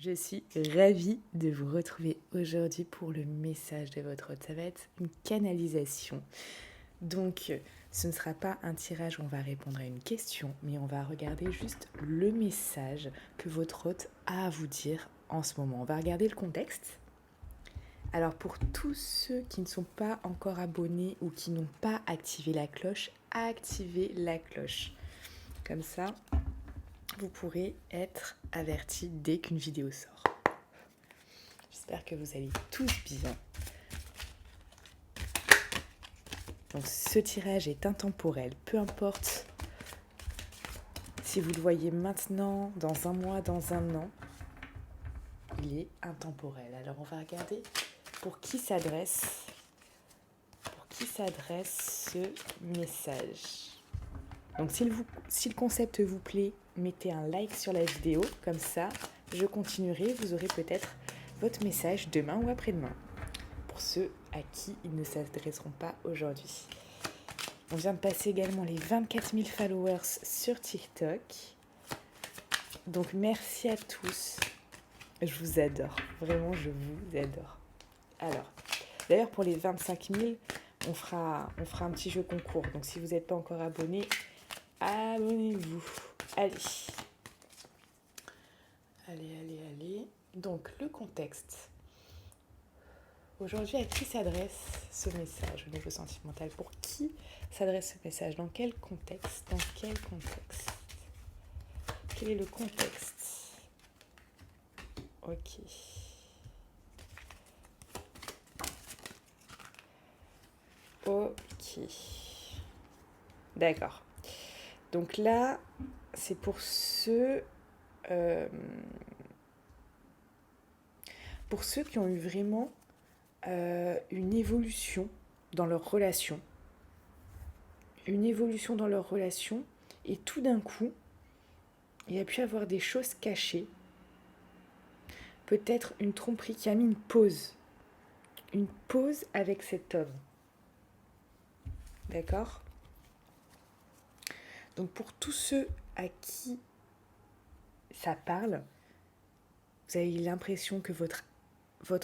Je suis ravie de vous retrouver aujourd'hui pour le message de votre hôte. Ça va être une canalisation. Donc, ce ne sera pas un tirage où on va répondre à une question, mais on va regarder juste le message que votre hôte a à vous dire en ce moment. On va regarder le contexte. Alors, pour tous ceux qui ne sont pas encore abonnés ou qui n'ont pas activé la cloche, activez la cloche. Comme ça, vous pourrez être avertis dès qu'une vidéo sort. J'espère que vous allez tous bien. Donc ce tirage est intemporel, peu importe si vous le voyez maintenant, dans un mois, dans un an, il est intemporel. Alors on va regarder pour qui s'adresse ce message. Donc si le concept vous plaît, mettez un like sur la vidéo, comme ça je continuerai, vous aurez peut-être votre message demain ou après-demain. Pour ceux à qui ils ne s'adresseront pas aujourd'hui. On vient de passer également les 24 000 followers sur TikTok. Donc merci à tous. Je vous adore. Vraiment, je vous adore. Alors, d'ailleurs pour les 25 000, on fera un petit jeu concours. Donc si vous n'êtes pas encore abonné, abonnez-vous. Allez. Allez. Donc le contexte. Aujourd'hui, à qui s'adresse ce message au niveau sentimental? Pour qui s'adresse ce message? Dans quel contexte? Quel est le contexte? Ok. D'accord. Donc là, c'est pour ceux qui ont eu vraiment une évolution dans leur relation. Et tout d'un coup, il y a pu avoir des choses cachées. Peut-être une tromperie qui a mis une pause. Une pause avec cet homme. D'accord ? Donc pour tous ceux à qui ça parle, vous avez l'impression que votre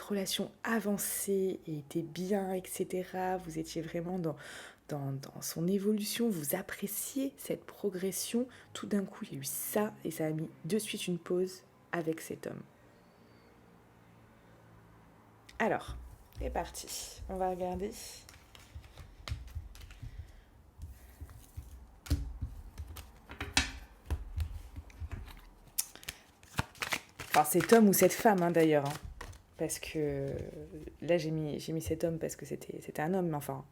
relation avançait et était bien, etc. Vous étiez vraiment dans son évolution, vous appréciez cette progression. Tout d'un coup, il y a eu ça et ça a mis de suite une pause avec cet homme. Alors, c'est parti. On va regarder. Alors, cet homme ou cette femme, d'ailleurs. Parce que là, j'ai mis cet homme parce que c'était un homme, mais enfin,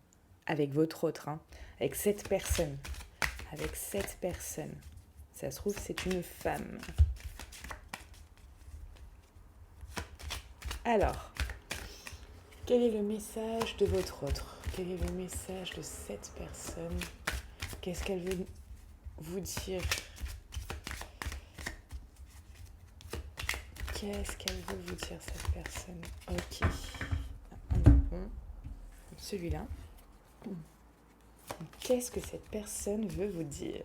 avec votre autre. Avec cette personne. Ça se trouve, c'est une femme. Alors, quel est le message de votre autre? Quel est le message de cette personne? Qu'est-ce qu'elle veut vous dire? Qu'est-ce qu'elle veut vous dire, cette personne? Ok. Bon. Celui-là. Qu'est-ce que cette personne veut vous dire?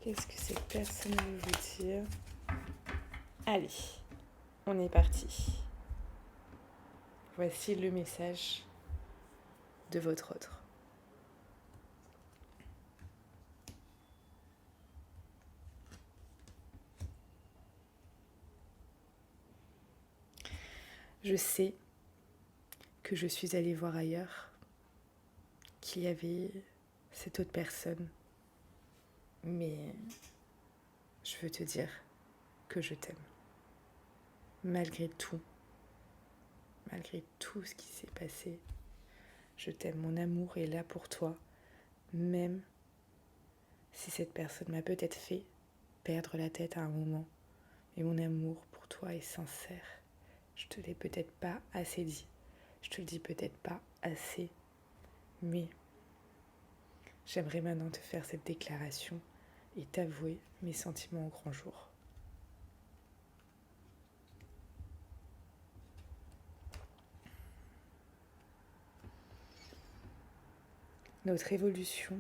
Qu'est-ce que cette personne veut vous dire? Allez, on est parti. Voici le message de votre autre. Je sais que je suis allée voir ailleurs qu'il y avait cette autre personne, mais je veux te dire que je t'aime. Malgré tout ce qui s'est passé, je t'aime. Mon amour est là pour toi, même si cette personne m'a peut-être fait perdre la tête à un moment. Et mon amour pour toi est sincère. Je te l'ai peut-être pas assez dit. Je te le dis peut-être pas assez. Mais j'aimerais maintenant te faire cette déclaration et t'avouer mes sentiments au grand jour. Notre évolution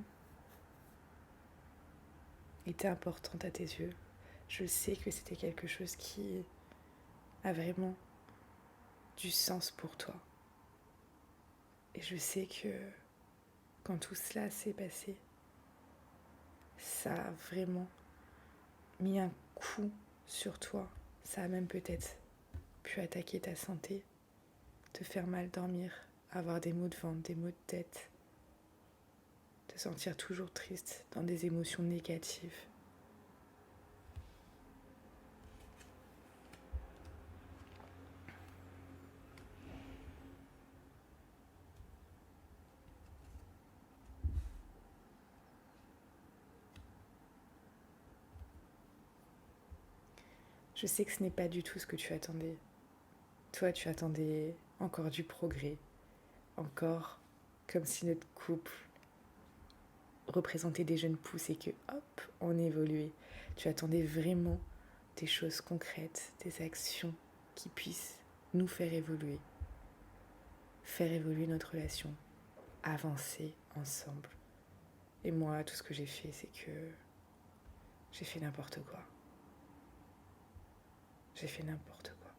était importante à tes yeux. Je sais que c'était quelque chose qui a vraiment du sens pour toi. Et je sais que quand tout cela s'est passé, ça a vraiment mis un coup sur toi. Ça a même peut-être pu attaquer ta santé, te faire mal dormir, avoir des maux de ventre, des maux de tête, te sentir toujours triste, dans des émotions négatives. Je sais que ce n'est pas du tout ce que tu attendais. Toi, tu attendais encore du progrès, encore comme si notre couple représentait des jeunes pousses et que hop, on évoluait. Tu attendais vraiment des choses concrètes, des actions qui puissent nous faire évoluer notre relation, avancer ensemble. Et moi, tout ce que j'ai fait, c'est que j'ai fait n'importe quoi. J'ai fait n'importe quoi.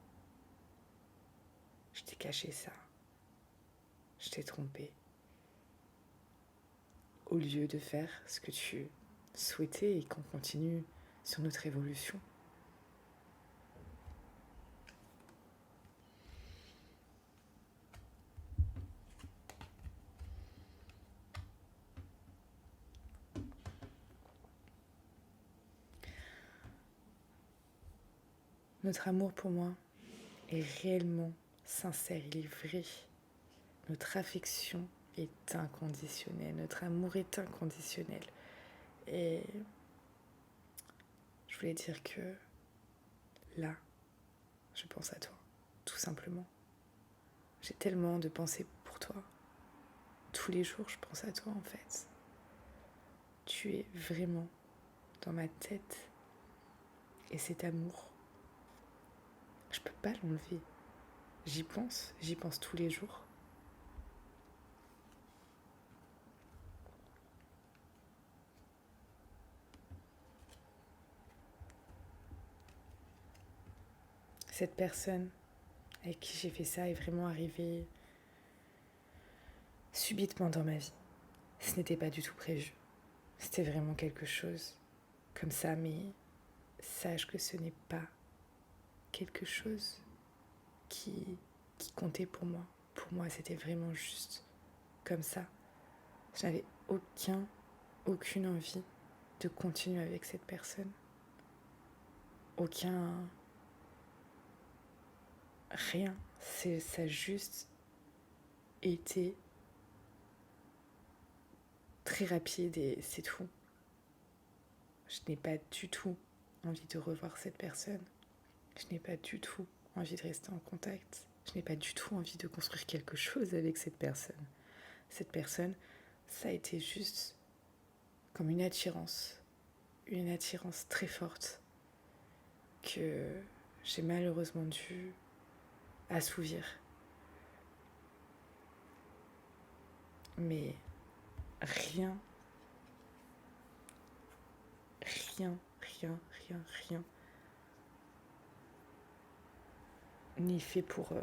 Je t'ai caché ça. Je t'ai trompé. Au lieu de faire ce que tu souhaitais et qu'on continue sur notre évolution. Notre amour pour moi est réellement sincère, il est vrai. Notre affection est inconditionnelle, notre amour est inconditionnel. Et je voulais dire que là, je pense à toi, tout simplement. J'ai tellement de pensées pour toi. Tous les jours, je pense à toi en fait. Tu es vraiment dans ma tête. Et cet amour, je peux pas l'enlever. J'y pense tous les jours. Cette personne avec qui j'ai fait ça est vraiment arrivée subitement dans ma vie. Ce n'était pas du tout prévu. C'était vraiment quelque chose comme ça, mais sache que ce n'est pas quelque chose qui comptait pour moi. Pour moi, c'était vraiment juste comme ça. Je n'avais aucune envie de continuer avec cette personne. Rien. Ça a juste été très rapide et c'est tout. Je n'ai pas du tout envie de revoir cette personne. Je n'ai pas du tout envie de rester en contact. Je n'ai pas du tout envie de construire quelque chose avec cette personne. Cette personne, ça a été juste comme une attirance très forte que j'ai malheureusement dû assouvir. Mais rien n'est fait pour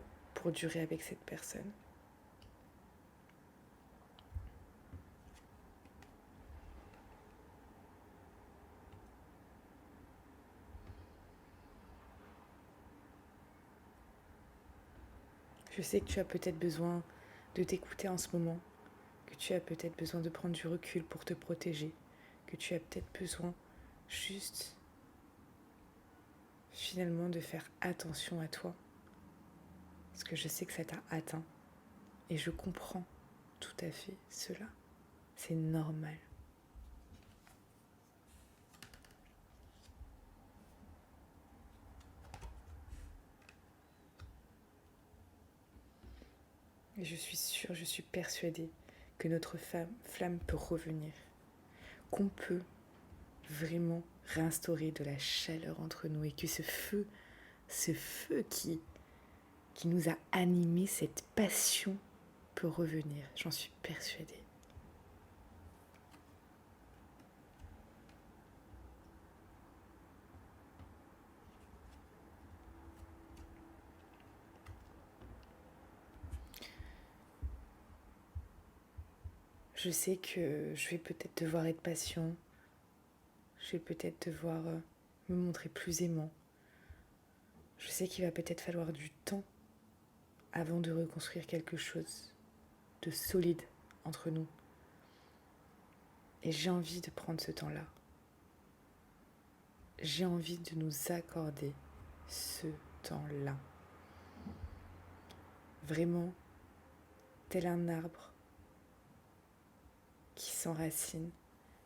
durer avec cette personne. Je sais que tu as peut-être besoin de t'écouter en ce moment, que tu as peut-être besoin de prendre du recul pour te protéger, que tu as peut-être besoin juste finalement de faire attention à toi. Parce que je sais que ça t'a atteint et je comprends tout à fait cela. C'est normal. Et je suis sûre, je suis persuadée que notre flamme peut revenir, qu'on peut vraiment réinstaurer de la chaleur entre nous et que ce feu qui nous a animés, cette passion peut revenir. J'en suis persuadée. Je sais que je vais peut-être devoir être patient. Je vais peut-être devoir me montrer plus aimant. Je sais qu'il va peut-être falloir du temps avant de reconstruire quelque chose de solide entre nous. Et j'ai envie de prendre ce temps-là. J'ai envie de nous accorder ce temps-là. Vraiment, tel un arbre qui s'enracine,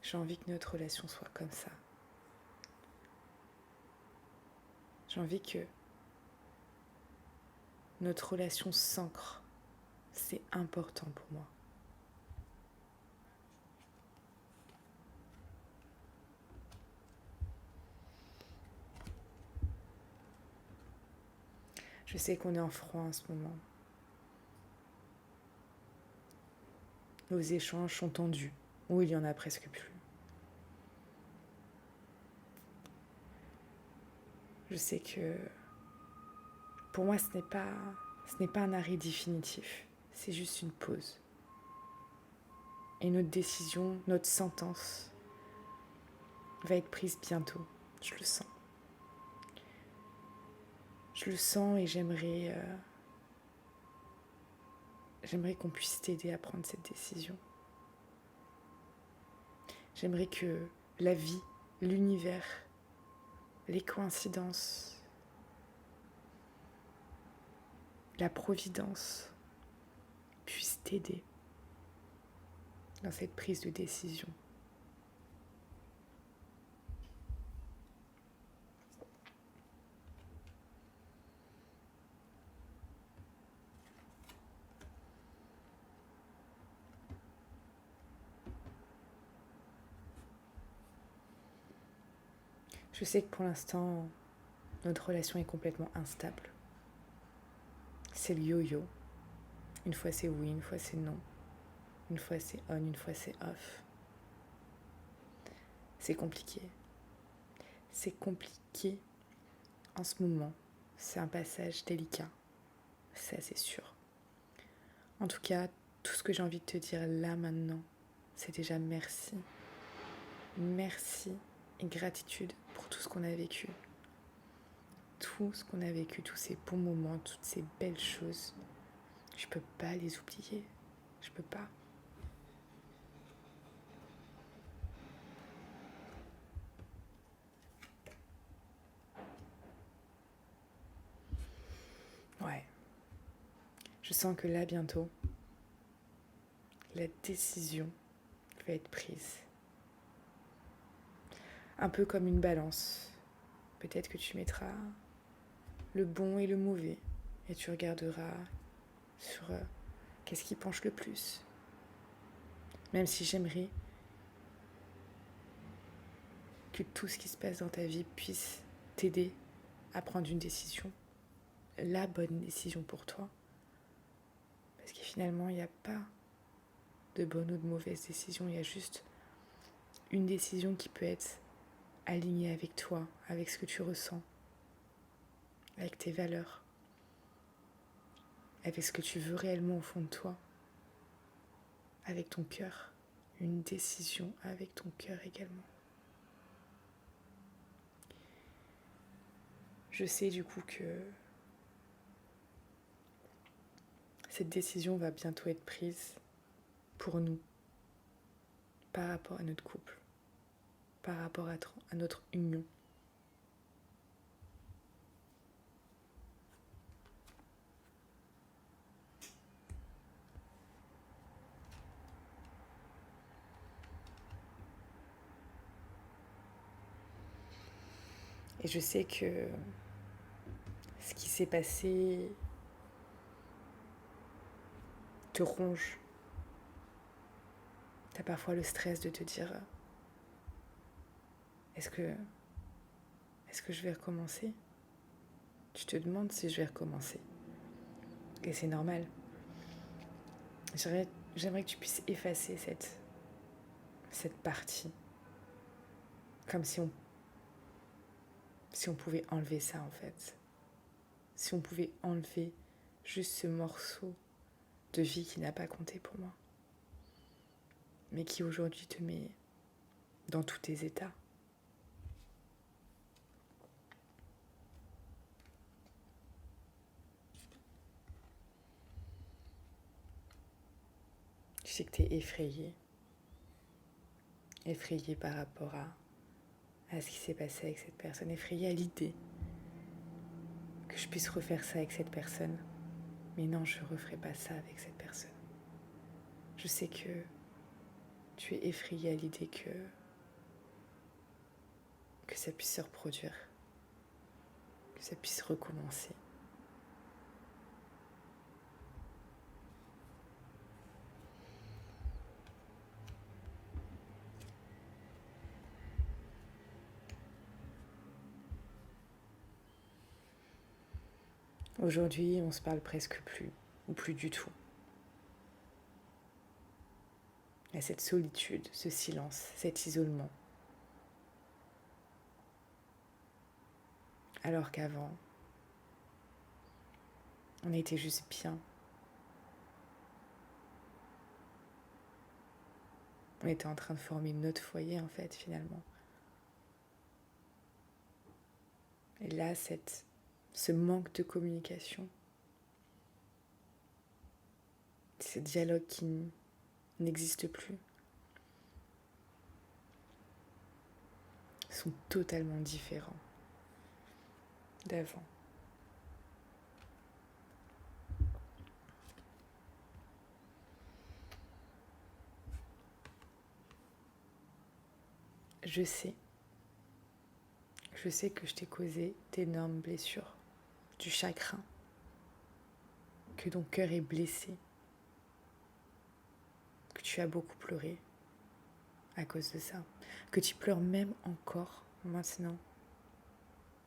j'ai envie que notre relation soit comme ça. J'ai envie que notre relation s'ancre. C'est important pour moi. Je sais qu'on est en froid en ce moment. Nos échanges sont tendus, ou il y en a presque plus. Je sais que pour moi, ce n'est pas un arrêt définitif, c'est juste une pause. Et notre décision, notre sentence va être prise bientôt, je le sens. Je le sens et j'aimerais qu'on puisse t'aider à prendre cette décision. J'aimerais que la vie, l'univers, les coïncidences, la providence puissent t'aider dans cette prise de décision. Je sais que pour l'instant, notre relation est complètement instable. C'est le yo-yo. Une fois c'est oui, une fois c'est non. Une fois c'est on, une fois c'est off. C'est compliqué. C'est compliqué en ce moment. C'est un passage délicat. C'est assez sûr. En tout cas, tout ce que j'ai envie de te dire là maintenant, c'est déjà merci. Merci et gratitude pour tout ce qu'on a vécu. Tout ce qu'on a vécu, tous ces bons moments, toutes ces belles choses. Je peux pas les oublier. Je peux pas. Ouais. Je sens que là, bientôt, la décision va être prise. Un peu comme une balance. Peut-être que tu mettras le bon et le mauvais et tu regarderas sur qu'est-ce qui penche le plus. Même si j'aimerais que tout ce qui se passe dans ta vie puisse t'aider à prendre une décision, la bonne décision pour toi. Parce que finalement, il n'y a pas de bonne ou de mauvaise décision, il y a juste une décision qui peut être alignée avec toi, avec ce que tu ressens, avec tes valeurs, avec ce que tu veux réellement au fond de toi, avec ton cœur. Une décision avec ton cœur également. Je sais du coup que cette décision va bientôt être prise pour nous, par rapport à notre couple, par rapport à notre union. Et je sais que ce qui s'est passé te ronge. T'as parfois le stress de te dire est-ce que je vais recommencer? Tu te demandes si je vais recommencer. Et c'est normal. J'aimerais que tu puisses effacer cette partie. Comme si on pouvait enlever ça en fait. Si on pouvait enlever juste ce morceau de vie qui n'a pas compté pour moi. mais qui aujourd'hui te met dans tous tes états. Je sais que tu es effrayé par rapport à ce qui s'est passé avec cette personne, effrayé à l'idée que je puisse refaire ça avec cette personne. Mais non, je ne referai pas ça avec cette personne. Je sais que tu es effrayé à l'idée que ça puisse se reproduire, que ça puisse recommencer. Aujourd'hui, on se parle presque plus, ou plus du tout. Il y a cette solitude, ce silence, cet isolement. Alors qu'avant, on était juste bien. On était en train de former notre foyer, en fait, finalement. Et là, ce manque de communication, ce dialogue qui n'existe plus, sont totalement différents d'avant. Je sais que je t'ai causé d'énormes blessures, du chagrin, que ton cœur est blessé, que tu as beaucoup pleuré à cause de ça, que tu pleures même encore maintenant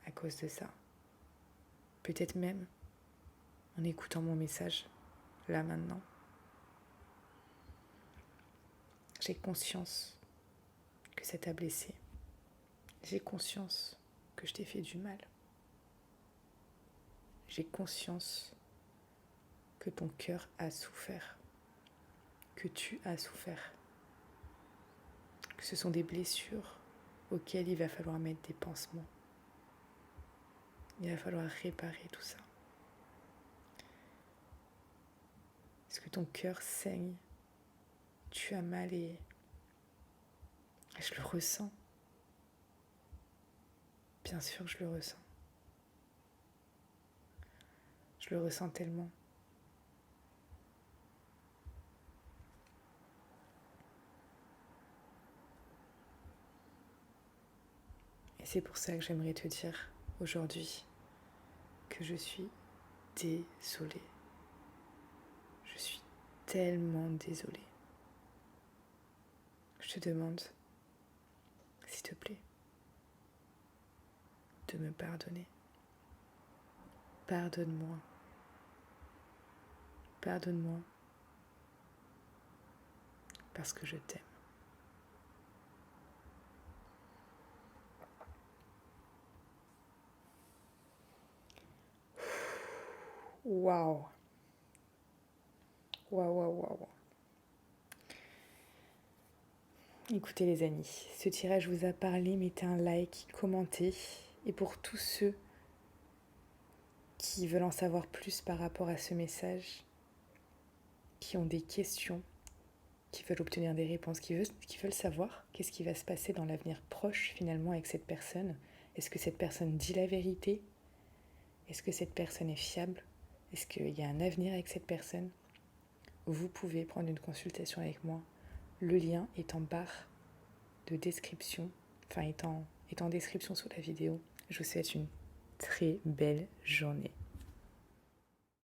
à cause de ça. Peut-être même en écoutant mon message, là maintenant. J'ai conscience que ça t'a blessé. J'ai conscience que je t'ai fait du mal. J'ai conscience que ton cœur a souffert, que tu as souffert, que ce sont des blessures auxquelles il va falloir mettre des pansements. Il va falloir réparer tout ça. Est-ce que ton cœur saigne? Tu as mal et je le ressens. Bien sûr que je le ressens. Je le ressens tellement. Et c'est pour ça que j'aimerais te dire aujourd'hui que je suis désolée. Je suis tellement désolée. Je te demande, s'il te plaît, de me pardonner. Pardonne-moi. Pardonne-moi parce que je t'aime. Waouh. Waouh. Écoutez les amis, ce tirage vous a parlé, mettez un like, commentez. Et pour tous ceux qui veulent en savoir plus par rapport à ce message, qui ont des questions, qui veulent obtenir des réponses, qui veulent savoir qu'est-ce qui va se passer dans l'avenir proche finalement avec cette personne. Est-ce que cette personne dit la vérité? Est-ce que cette personne est fiable? Est-ce qu'il y a un avenir avec cette personne? Vous pouvez prendre une consultation avec moi. Le lien est en barre de description, est en description sous la vidéo. Je vous souhaite une très belle journée.